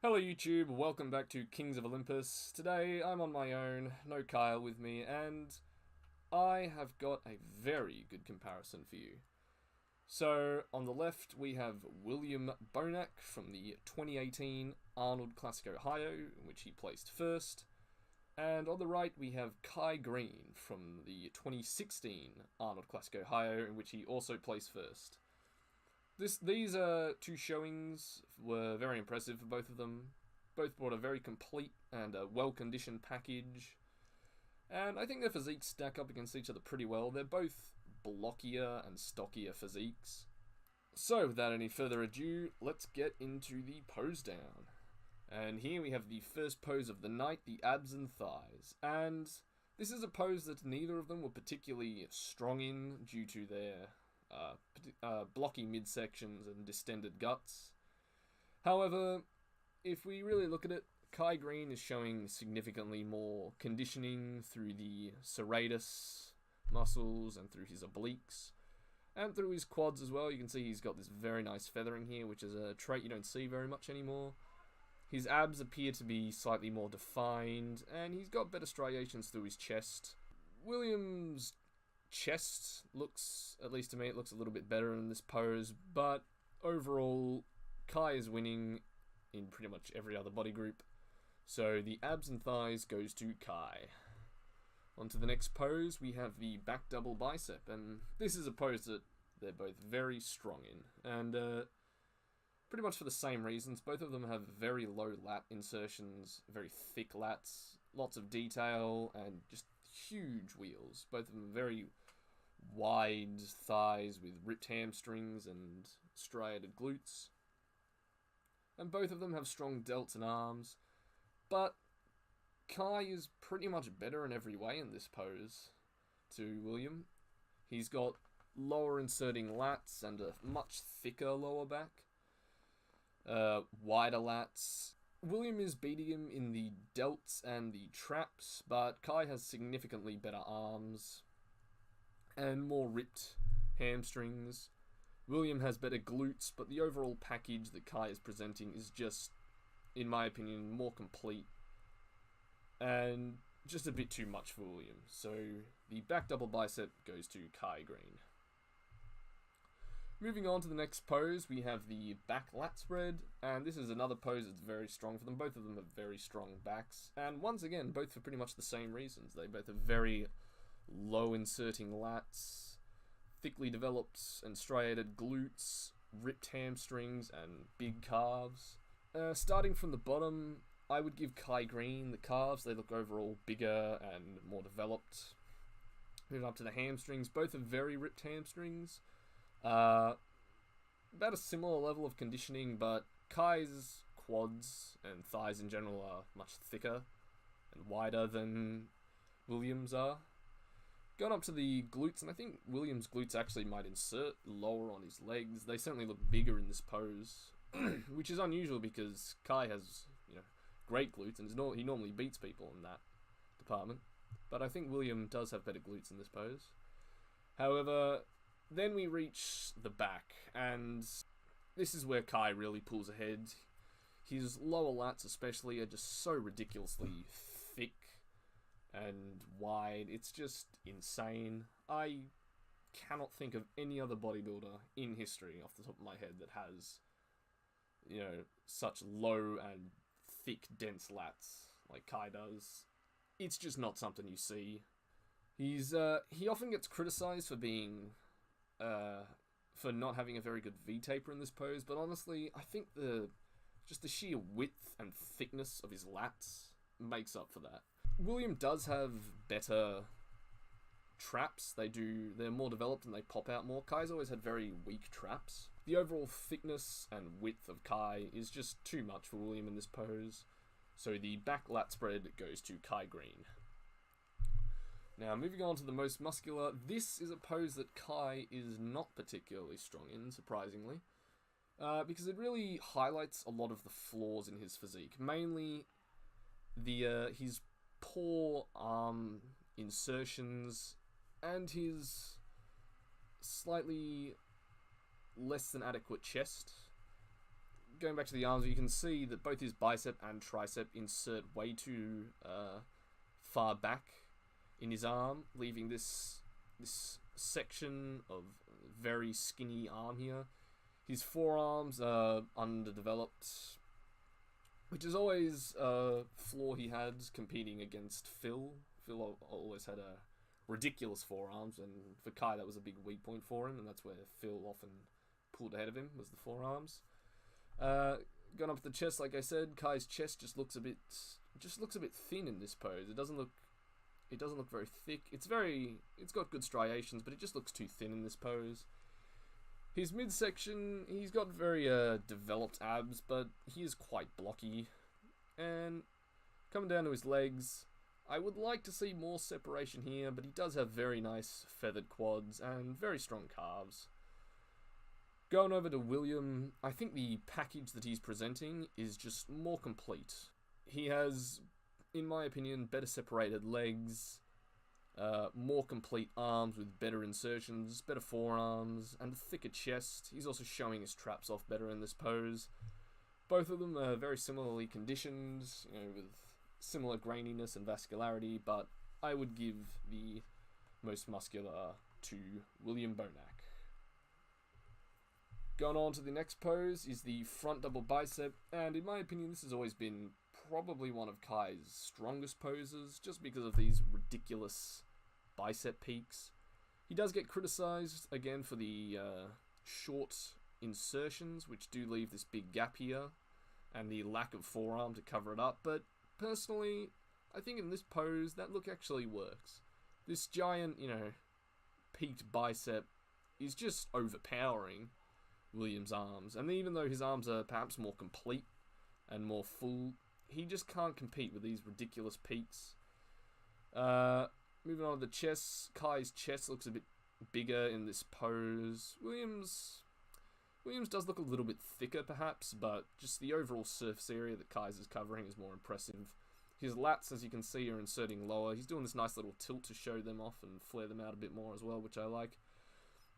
Hello YouTube, welcome back to Kings of Olympus. Today I'm on my own, no Kyle with me, and I have got a very good comparison for you. So on the left we have William Bonac from the 2018 Arnold Classic Ohio, in which he placed first. And on the right we have Greene from the 2016 Arnold Classic Ohio, in which he also placed first. These two showings were very impressive for both of them. Both brought a very complete and well-conditioned package. And I think their physiques stack up against each other pretty well. They're both blockier and stockier physiques. So, without any further ado, let's get into the pose down. And here we have the first pose of the night, the abs and thighs. And this is a pose that neither of them were particularly strong in due to their blocky midsections and distended guts. However, if we really look at it, Greene is showing significantly more conditioning through the serratus muscles and through his obliques and through his quads as well. You can see he's got this very nice feathering here, which is a trait you don't see very much anymore. His abs appear to be slightly more defined, and he's got better striations through his chest. William's chest looks, at least to me, it looks a little bit better in this pose, but overall, Kai is winning in pretty much every other body group. So the abs and thighs goes to Kai. On to the next pose, we have the back double bicep, and this is a pose that they're both very strong in, and pretty much for the same reasons. Both of them have very low lat insertions, very thick lats, lots of detail, and just huge wheels. Both of them very wide thighs with ripped hamstrings and striated glutes. And both of them have strong delts and arms, but Kai is pretty much better in every way in this pose to William. He's got lower inserting lats and a much thicker lower back, wider lats. William is beating him in the delts and the traps, but Kai has significantly better arms and more ripped hamstrings. William has better glutes, but the overall package that Kai is presenting is just, in my opinion, more complete and just a bit too much for William. So the back double bicep goes to Greene. Moving on to the next pose, we have the back lat spread, and this is another pose that's very strong for them. Both of them have very strong backs, and once again, both for pretty much the same reasons. They both have very low inserting lats, thickly developed and striated glutes, ripped hamstrings, and big calves. Starting from the bottom, I would give Greene the calves. They look overall bigger and more developed. Moving up to the hamstrings, both have very ripped hamstrings. About a similar level of conditioning, but Kai's quads and thighs in general are much thicker and wider than William's are. Going up to the glutes, and I think William's glutes actually might insert lower on his legs. They certainly look bigger in this pose, which is unusual because Kai has, great glutes, and he normally beats people in that department. But I think William does have better glutes in this pose. However, then we reach the back, and this is where Kai really pulls ahead. His lower lats especially are just so ridiculously thick and wide. It's just insane. I cannot think of any other bodybuilder in history off the top of my head that has, such low and thick, dense lats like Kai does. It's just not something you see. He often gets criticized for being for not having a very good V-taper in this pose, but honestly, I think the sheer width and thickness of his lats makes up for that. William does have better traps. They're more developed and they pop out more. Kai's always had very weak traps. The overall thickness and width of Kai is just too much for William in this pose, so the back lat spread goes to Greene. Now, moving on to the most muscular, this is a pose that Kai is not particularly strong in, surprisingly, because it really highlights a lot of the flaws in his physique, mainly his poor arm insertions and his slightly less than adequate chest. going back to the arms, you can see that both his bicep and tricep insert way too far back in his arm, leaving this section of very skinny arm here. His forearms are underdeveloped, which is always a flaw he had competing against Phil. Phil always had a ridiculous forearms, and for Kai that was a big weak point for him, and that's where Phil often pulled ahead of him, was the forearms. Going up to the chest, like I said, Kai's chest just looks a bit thin in this pose. It doesn't look very thick. It's got good striations, but it just looks too thin in this pose. His midsection, he's got very developed abs, but he is quite blocky. And coming down to his legs, I would like to see more separation here, but he does have very nice feathered quads and very strong calves. Going over to William, I think the package that he's presenting is just more complete. He has, in my opinion, better separated legs, more complete arms with better insertions, better forearms, and a thicker chest. He's also showing his traps off better in this pose. Both of them are very similarly conditioned, with similar graininess and vascularity, but I would give the most muscular to William Bonac. Going on to the next pose is the front double bicep, and in my opinion this has always been probably one of Kai's strongest poses, just because of these ridiculous bicep peaks. He does get criticized again for the short insertions, which do leave this big gap here, and the lack of forearm to cover it up, but personally, I think in this pose, that look actually works. This giant, peaked bicep is just overpowering William's arms, and even though his arms are perhaps more complete and more full, he just can't compete with these ridiculous peaks. Moving on to the chest, Kai's chest looks a bit bigger in this pose. Williams does look a little bit thicker perhaps, but just the overall surface area that Kai's is covering is more impressive. His lats, as you can see, are inserting lower. He's doing this nice little tilt to show them off and flare them out a bit more as well, which I like.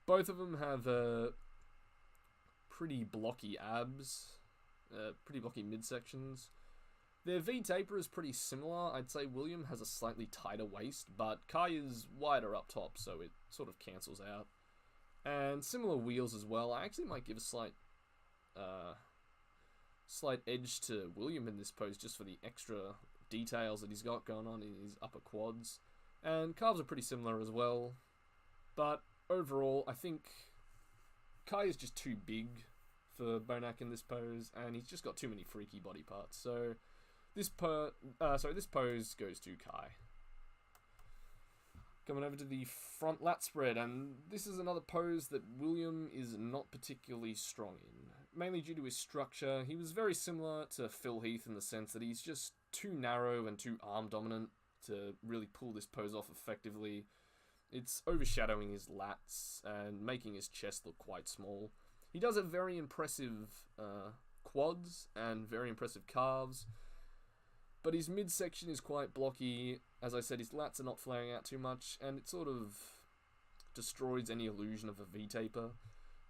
Both of them have pretty blocky abs, pretty blocky midsections. Their V-taper is pretty similar. I'd say William has a slightly tighter waist, but Kai is wider up top, so it sort of cancels out. And similar wheels as well. I actually might give a slight edge to William in this pose, just for the extra details that he's got going on in his upper quads. And calves are pretty similar as well. But overall, I think Kai is just too big for Bonac in this pose, and he's just got too many freaky body parts. So this pose goes to Kai. Coming over to the front lat spread, and this is another pose that William is not particularly strong in, mainly due to his structure. He was very similar to Phil Heath in the sense that he's just too narrow and too arm dominant to really pull this pose off effectively. It's overshadowing his lats and making his chest look quite small. He does have very impressive quads and very impressive calves, but his midsection is quite blocky. As I said, his lats are not flaring out too much, and it sort of destroys any illusion of a V-taper.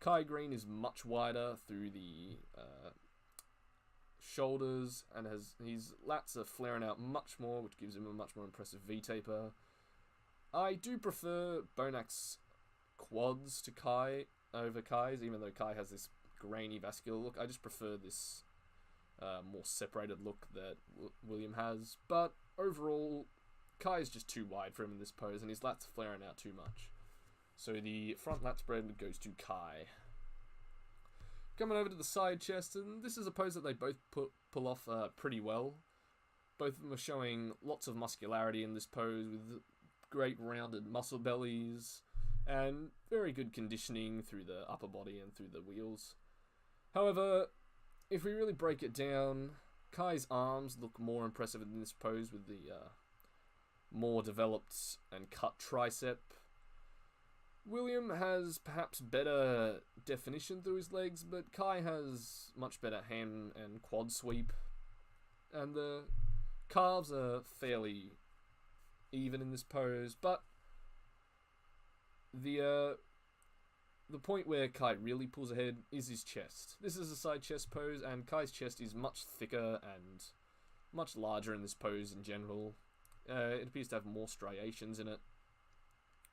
Kai Greene is much wider through the shoulders, and his lats are flaring out much more, which gives him a much more impressive V-taper. I do prefer Bonac's quads to Kai over Kai's, even though Kai has this grainy vascular look. I just prefer this more separated look that William has, but overall, Kai is just too wide for him in this pose, and his lats are flaring out too much. So the front lat spread goes to Kai. Coming over to the side chest, and this is a pose that they both pull off pretty well. Both of them are showing lots of muscularity in this pose, with great rounded muscle bellies, and very good conditioning through the upper body and through the wheels. However, if we really break it down, Kai's arms look more impressive in this pose with the more developed and cut tricep. William has perhaps better definition through his legs, but Kai has much better ham and quad sweep, and the calves are fairly even in this pose, but the the point where Kai really pulls ahead is his chest. This is a side chest pose, and Kai's chest is much thicker and much larger in this pose in general. It appears to have more striations in it.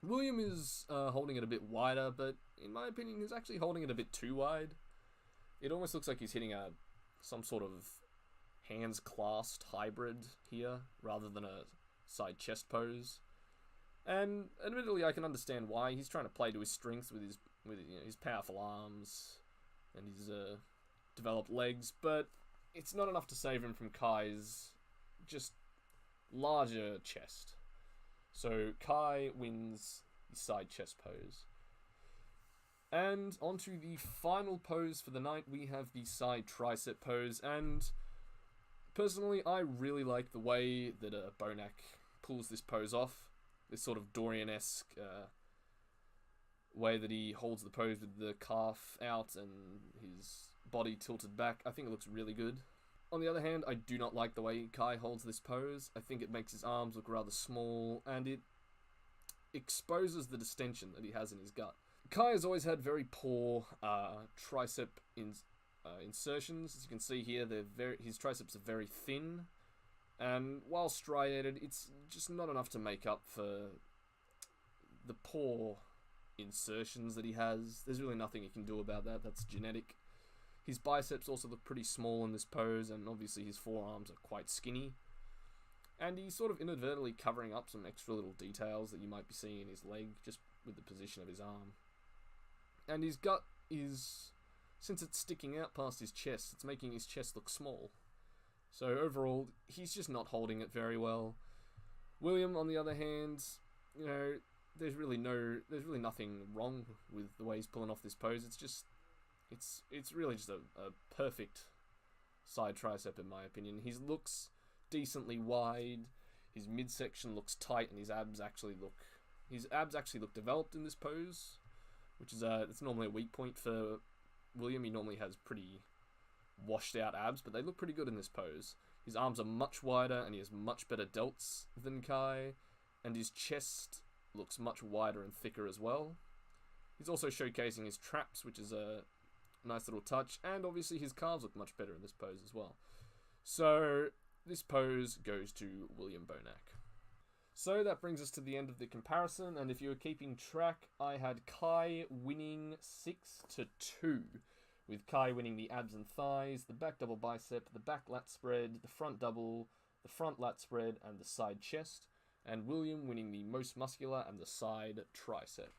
William is holding it a bit wider, but in my opinion, he's actually holding it a bit too wide. It almost looks like he's hitting some sort of hands clasped hybrid here, rather than a side chest pose. And admittedly, I can understand why. He's trying to play to his strengths with his powerful arms and his developed legs, but it's not enough to save him from Kai's just larger chest. So Kai wins the side chest pose. And onto the final pose for the night, we have the side tricep pose, and personally, I really like the way that Bonac pulls this pose off. This sort of Dorian-esque way that he holds the pose with the calf out and his body tilted back. I think it looks really good. On the other hand, I do not like the way Kai holds this pose. I think it makes his arms look rather small, and it exposes the distension that he has in his gut. Kai has always had very poor tricep insertions. As you can see here, his triceps are very thin, and while striated, it's just not enough to make up for the poor insertions that he has. There's really nothing he can do about that. That's genetic. His biceps also look pretty small in this pose, and obviously his forearms are quite skinny. And he's sort of inadvertently covering up some extra little details that you might be seeing in his leg, just with the position of his arm. And his gut is, since it's sticking out past his chest, it's making his chest look small. So overall, he's just not holding it very well. William, on the other hand, you know, there's really nothing wrong with the way he's pulling off this pose. It's really just a perfect side tricep in my opinion. He looks decently wide. His midsection looks tight, and his abs actually look developed in this pose, which is it's normally a weak point for William. He normally has pretty washed out abs, but they look pretty good in this pose. His arms are much wider, and he has much better delts than Kai, and his chest looks much wider and thicker as well. He's also showcasing his traps, which is a nice little touch, and obviously his calves look much better in this pose as well. So this pose goes to William Bonac. So that brings us to the end of the comparison, and if you were keeping track, I had Kai winning 6-2, with Kai winning the abs and thighs, the back double bicep, the back lat spread, the front double, the front lat spread, and the side chest, and William winning the most muscular and the side tricep.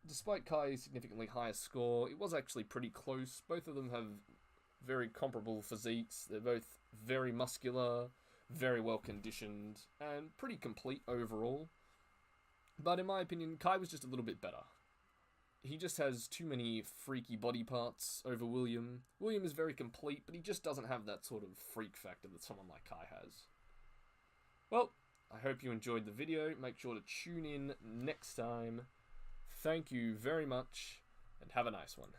Despite Kai's significantly higher score, it was actually pretty close. Both of them have very comparable physiques. They're both very muscular, very well conditioned, and pretty complete overall. But in my opinion, Kai was just a little bit better. He just has too many freaky body parts over William. William is very complete, but he just doesn't have that sort of freak factor that someone like Kai has. Well, I hope you enjoyed the video. Make sure to tune in next time. Thank you very much, and have a nice one.